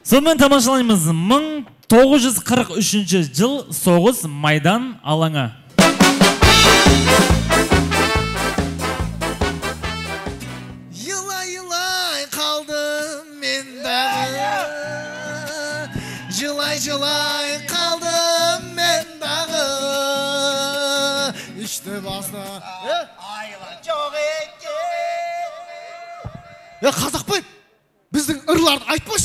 Сонымен тамашалаймыз. 1943 жыл соғыс Майдан алаңы. Yılay kaldım men dağı. Yılay kaldım men dağı. İşte basta. Ayla çok etti. Ya Kazakbay, bizden ırlarını aytmış.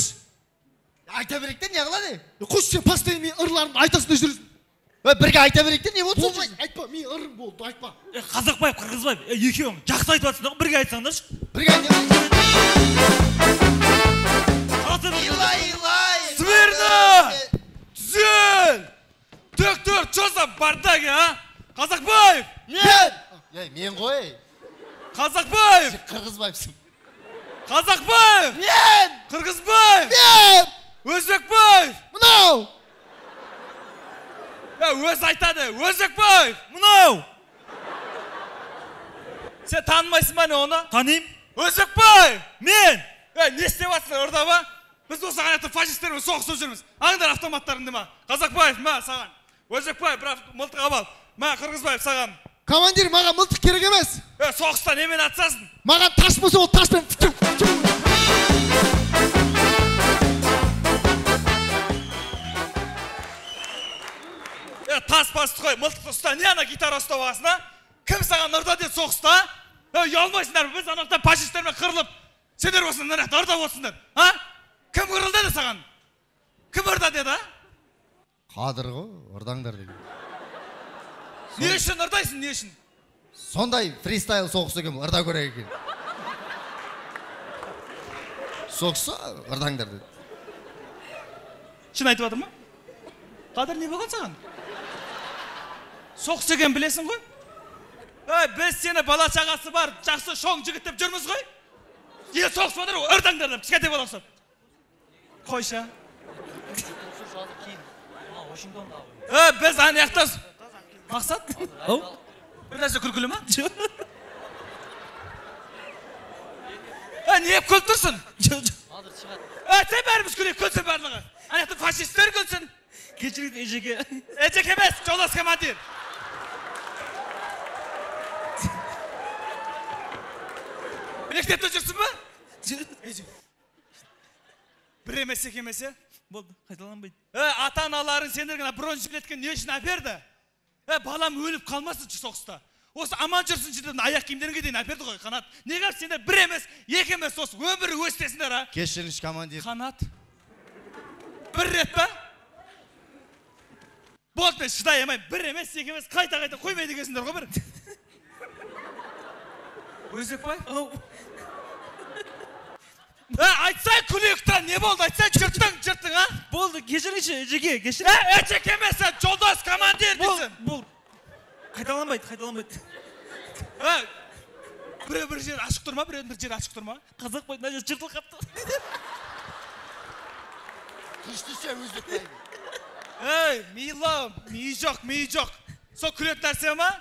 Ayta birikten ne kıladı? Kuş sen pastayı men ırlarını aytasın da жүрсün. Birge ayta birikten ne oldu? Болмай, айтпа, мен ырым болды, айтпа. Қазақбаев, Қырғызбаев, екеуің жақсы айтып жатсыңдар, бірге айтсаңдаршы. Birge ne? Илай. Смирно! Түзел! Доктор, что за бардак, а? Қазақбаев! Мен! Ya men koy. Қазақбаев! Kırgızbaypsın. Қазақбаев! Men! Қырғызбаев! Men! Өзбекбаев! Mınao! Өз айтады, Өзбекбаев! Мынау! Сен танымайсың ба не оны? Танимын. Өзбекбаев! Мен! Не істеп жатсыңдар орда ба? Біз осы қанатты фашистермен соғысып жүрміз. Аңдар автоматтарыңды ма? Қазақбаев, ма саған. Өзбекбаев, бірақ мылтық абал. Ма Қырғызбаев саған. Командир, маған мылтық керек емес. Соғыста немен атсасың? Маған таш болса, ол ташпен Тас басты қой, мылтықты ұста, не ана гитара ұстап аласың, а? Кім саған ұрда деді соғыста, а? Ұялмайсыңдар, біз анақта фашистермен қырылып, сендер осындар ұрда болсыңдар, а? Кім қырылды деді саған? Кім ұрда деді, а? Қадырғы, ұрдаңдар деген. Не үшін ұрдайсың, не үшін? Сондай фристайл соғысы екен, ұрда көрек екен. Соғысы, ұрдаңдар деді. Шын айтып жатыр ма? Қадыр не болған саған? Соғыс екен білесің ғой? Біз сені бала шағасы бар, жақсы шоң жігіт деп жүрміз ғой? Соғыс бадыр, ұрдаңдар деп, кішкентай бала ұқсап. Қойша. Біз аяқтас. Мақсат? Бір нәрсе күлкілі ма? Не күліп тұрсың? Сен бәріміз күлейік, күлсін барлығы. Аяқты фашистер күлсін. Кешіріңіз, Ежеке. Ежеке емес, жолдас командир. Мектепте жүрсің ба? Бір емес, екі емес, Болды, қайталанбайды. Ата-аналарың сендерге бронь жилетке не үшін әперді? Балам өліп қалмасыншы соғыста. Осы аман жүрсін жерден аяқ киімдеріңге дейін әперді ғой, Қанат. Неге сендер бір емес, екі емес, осы өмірі өстесіңдер, а? Кешіріңіз командир. Қанат. Бір рет па? Болды, мен шыдай алмайм. Бір емес, екі емес, қайта қоймайды екенсіңдер ғой бір. Өзбекбай? Айтсай күлейіктен, не болды? Айтсай жырттың, а? Болды, кешіріңізші, Ежеке, кешірің. Ежеке емес, жолдас командир дейсің. Болды. Қайталанбайды. Бір жер ашық тұрма, бір жер ашық тұрма. Қазақбай, мына жер жыртылып қапты. Күштіше Өзбекбай. Миы жоқ. Сол күлет нәрсе ма?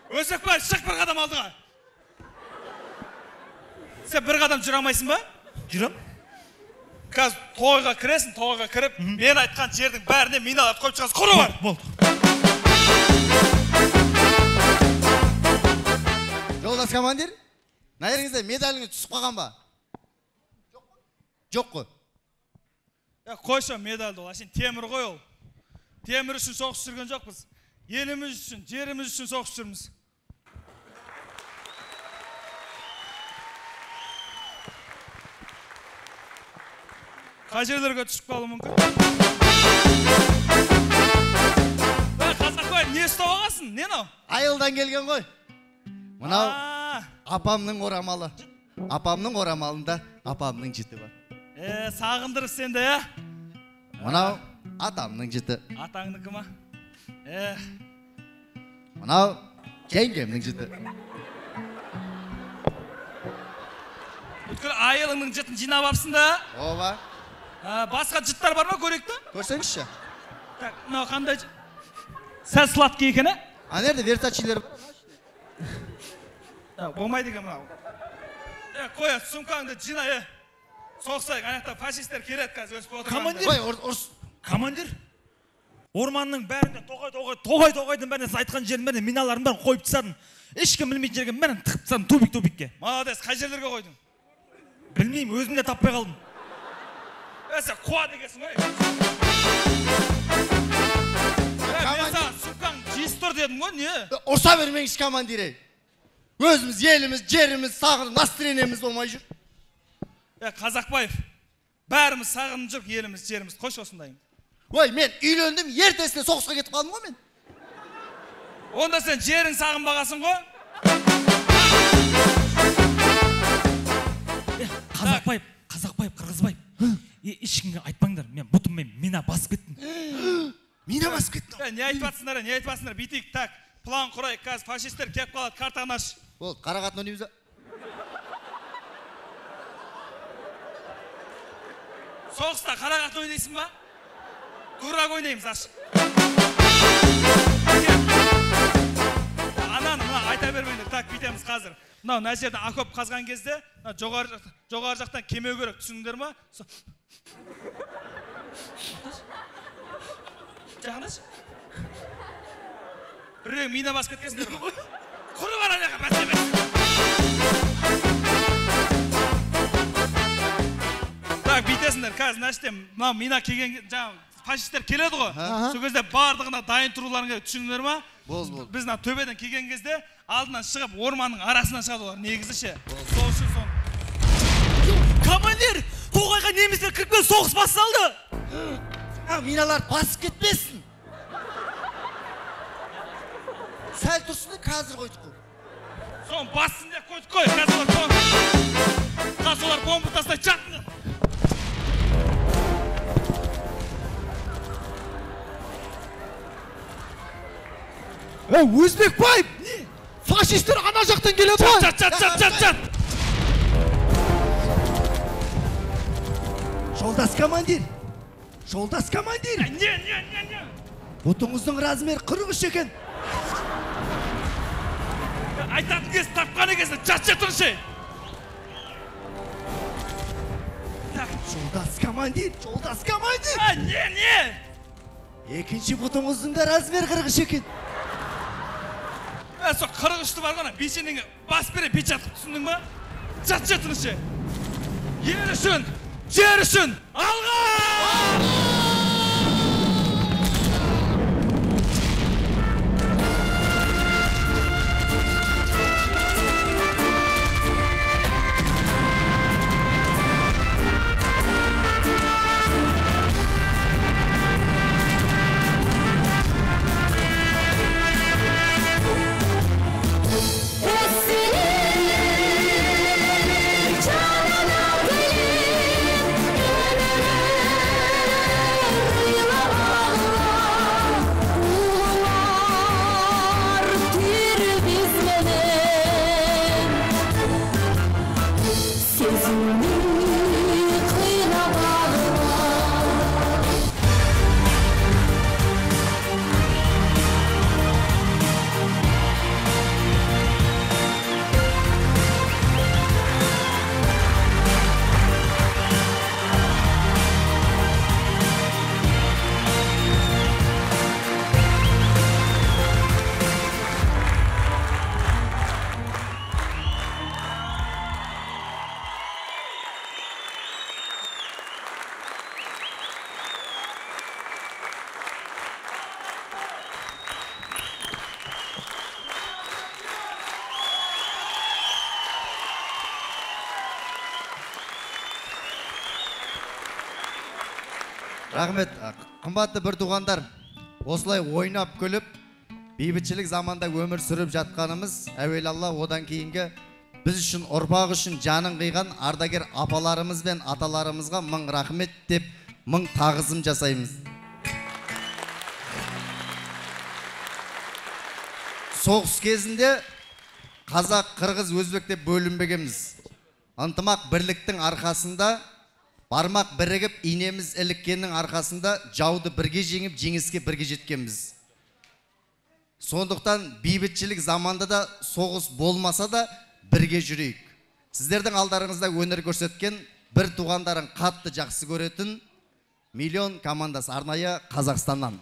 Өзбекбай, шық бір қадам алдыға. Сен бір қадам жүре алмайсың ба? Жүрем. Қазір тойға кіресің, тойға кіріп, мен айтқан жердің бәріне миналап қойып шығасың. Құры бар. Болды. Жолдас командир, нәріңізде медаліңіз түсіп қалған ба? Жоқ қой. Қойшы медалды ол, сен темір ғой ол. Темір үшін соғыс жүрген жоқпыз. Еліміз үшін, жеріміз үшін соғыс жүрміз. Қай жерлерге түсіп қалу мүмкін? Қазақбай, не ұстап алғансың? Не нау? Айылдан келген ғой. Мынау апамның орамалы. Апамның орамалында апамның жіті бар. Сағындырып сенде, ә? Мынау атамның жіті. Атаңдікі ма? Мынау жеңгемнің жіті. Бүткіл айылыңның жітін жинап апсың да? Оба. Басқа жіттар бар ма көректі? Көрсеңізші. Мынау қандай жіт? Сәл сладкий екен, ә? Анерде вертачилер. Болмайды екен мынау. Қоя, сумкаңды жина, соқсайық, анақта фашистер келеді қазір өсіп отырған. Командир. Ой, ұрыс. Командир. Орманның бәрінде тоғайдың бәріне сіз айтқан жердің бәріне миналардың бәрін қойып тастадым. Ешкім білмейтін жерге бәрін тығып тастадым тубик-тубикке. Молодец, қай жерлерге қойдың? Білмеймін, өзім де таппай қалдым. Сен қуа дегенсің ғой. Мен саған сумкаң жиыстыр дедім ғой, не? Ұрса бермеңіз командир. Өзіміз, еліміз, жеріміз, сағынып, настроениеміз болмай жүр. Қазақбаев, бәріміз сағынып жүріп, еліміз, жеріміз, қош осындайың. Ой, мен үйлендім, ертесіне соғысқа кетіп қалдым ғой мен. Онда сен жерің сағынбағасың ғой? Қазақбаев, Қырғызбаев. Ешкімге айтпаңдар, мен бұтыммен мина басып кеттім. Мина басып кеттім. Не айтпатсыңдар, не айтпатсыңдар, битейік, так, план құрайық, қазір фашистер кеп қалады, картаны аш. Ол, қарағатын ойнаймыз ба? Соғыста қарағатын ойнайсың ба? Дурак ойнаймыз, аш. Ананы мына айта бермеңдер, так, битеміз қазір. Мына жерден окоп қазған кезде, жоғары жақтан кемеу керек, түсіндіңдер ма? Жағыныш? Біреу мина басып кеткенсіңдер ма? Құры бар аяға, бәсе. Так, битесіңдер, қазір нәрістен, мына мина келген, жаңағы, фашистер келеді ғой. Сол кезде бардығына дайын тұруларын керек, түсіндіңдер ма? Бол. Біз төбеден келген кезде алдынан шығып орманның арасынан шығады олар, негізі ше. Сол үшін сон. Командир, тоғайға немістер кіріп соғыс басталды. Миналар басып кетпесін. Сәл тұрсын, қазір қойдық қой. Сон бассын деп қойдық қой, қазір олар бомба тастай жатыңдар. Өзбекбаев! Фашистер ана жақтан келеді ғой! Чат! Жолдас командир! Не. Бұтыңыздың размері 43 екен. Айтатын кез, тапқан екенсің, жат тұршы. Жолдас командир! Не? Екінші бұтыңыздың да размері 43 екен. Сол 43-ті бар ғана, бейсеніңе бас бере бет жатқып түсіндің ба? Жат тұршы. Ел үшін, жер үшін, алға! Рахмет, қымбатты бір туғандар, осылай ойнап күліп, бейбітшілік заманда өмір сүріп жатқанымыз, әуел Алла, одан кейінгі біз үшін, ұрпақ үшін жанын қиған ардагер апаларымыз бен аталарымызға мың рахмет деп, мың тағызым жасаймыз. Соғыс кезінде қазақ, қырғыз, өзбек деп бөлінбегенбіз. Ынтымақ бірліктің арқасында, бармақ бірігіп, инеміз іліккеннің арқасында жауды бірге жеңіп, жеңіске бірге жеткенбіз. Сондықтан бейбітшілік заманда да соғыс болмаса да бірге жүрейік. Сіздердің алдарыңызда өнер көрсеткен, бір туғандарын қатты жақсы көретін миллион командасы арнайы Қазақстаннан.